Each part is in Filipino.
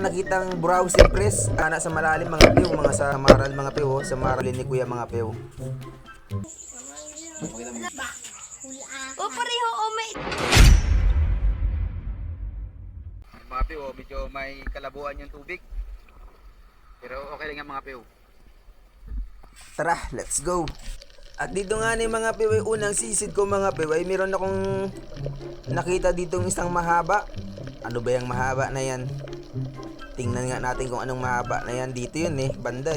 Nakitang browsing press, ana sa malalim mga piw, mga sa maral mga piw, sa maralin ni kuya mga piw. O pareho o may Mga piw, medyo may kalabuan yung tubig. Pero okay lang yung mga piw. Tara, let's go. At dito nga ni mga piw, ay unang sisid ko mga piw, ay meron akong nakita ditong isang mahaba. Ano ba yung mahaba na yan? Tingnan nga natin kung anong mahaba na yan. Dito yun banda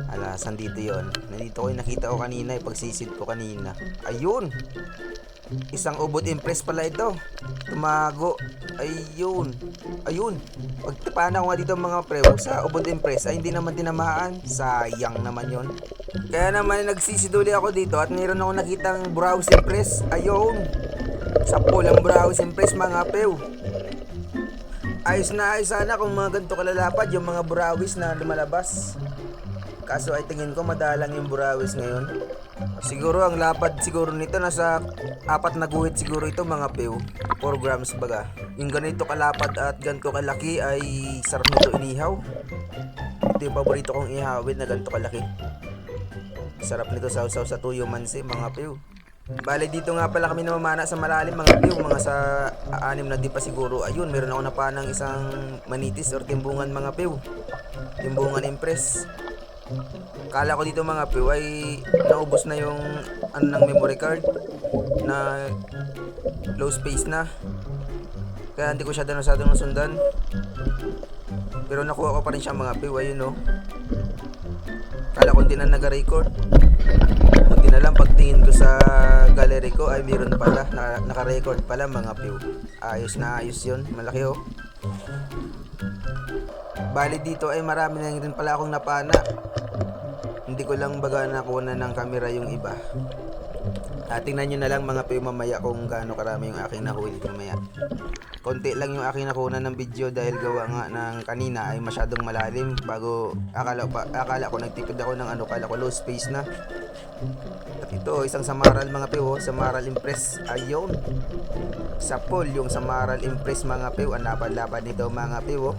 Alasan dito yon. Nandito ko yung nakita ko kanina, pagsisid ko kanina. Ayun! Isang ubod impress pala ito. Tumago. Ayun. Pagtapana ko nga dito mga prew, sa ubod impress ay hindi naman tinamaan. Sayang naman yon. Kaya naman nagsisiduli ako dito at mayroon ako nakitang browse impress. Ayun. Sa pulang browse impress mga prew. Ayos na ayos sana kung mga ganito kalalapad yung mga burawis na lumalabas. Kaso ay tingin ko madalang yung burawis ngayon. Siguro ang lapad siguro nito nasa 4 na guhit siguro ito mga pew. 4 grams baga. Yung ganito kalapad at ganito kalaki ay sarap nito inihaw. Ito yung paborito kong ihawin na ganito kalaki. Sarap nito sausaw sa tuyo mansi mga pew. Bale dito nga pala kami namamana sa malalim mga piw, mga sa 6 na di pa siguro. Ayun, meron ako napanang isang manitis or timbungan mga piw. Timbungan impress. Kala ko dito mga piw ay naubos na yung ng memory card na low space na. Kaya hindi ko siya masyadong nasundan. Pero nakuha ko pa rin siya mga piw, ayun Kala ko hindi na nag-record. Hindi na lang pagtingin ko sa gallery ko ay meron pala, naka-record pala mga piw. Ayos na ayos yun, malaki Bali dito ay marami na rin pala akong napana. Hindi ko lang baga nakuha ng camera yung iba. Tingnan nyo na lang mga piw mamaya kung gaano karami yung aking nahuli mamaya. Konti lang yung aking nakuha ng video dahil gawa nga ng kanina ay masyadong malalim. Bago akala ko nagtipid ako ng akala ko low space na. At ito isang samaral mga piw, samaral impress. Ayun. Sa pool yung samaral impress mga piw. Ang lapad-lapad nito mga piw.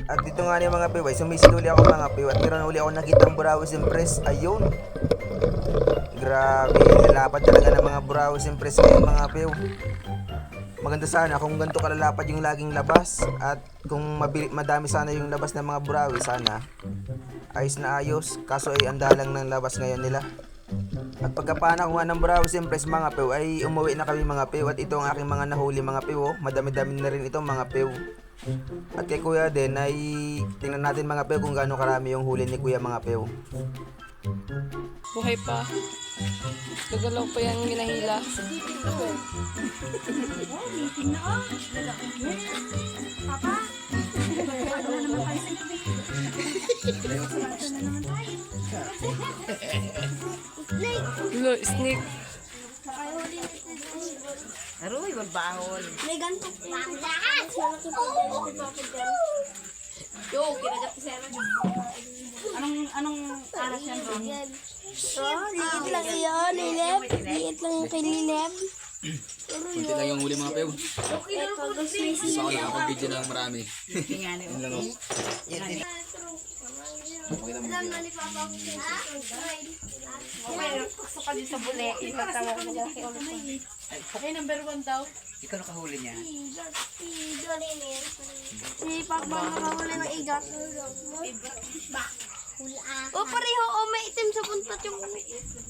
At dito nga ni mga piw ay sumisiduli ako mga piw at meron uli ako nakitang burawis impress. Ayun. Grabe, lalapad talaga ng mga burawis impress ngayon mga piw. Maganda sana kung ganito kalalapad yung laging labas at kung madami sana yung labas ng mga burawis sana. Ayos na ayos, kaso ay andalang ng labas ngayon nila. At pagkapana ko nga ng burawis impress mga piw ay umuwi na kami mga piw at ito ang aking mga nahuli mga piw. Madami-dami na rin ito mga piw. At kay kuya din ay tingnan natin mga pew kung gaano karami yung huli ni kuya mga pew. Buhay pa. Gagalaw pa yung ginahila. Papa. Lo, snake. Aroy, magbahol. May ganito. Lahat. Yo, kinagat ko siya. Anong aras yan doon? Liit lang yun, Lilep. Liit lang yung kay Lilep. Kunti lang yung huli mga pew. Gusto ko nakapag-video ng marami. Yun lang Alam na ni Papa kung Gusto ka din sa bule. Itatawag mo lang kay ulit. Okay, number 1 daw. Ikaw nakahuli niya. si Papa nakahuli ng igat. O pareho, may itim sa puntot yung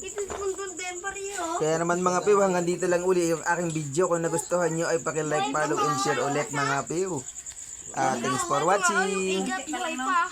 itim sa puntot din pareho. Kaya naman mga piw, hanggang dito lang uli yung aking video. Kung nagustuhan nyo ay paki-like, follow, and share ulit mga piw. Thanks for watching. Igat buhay pa.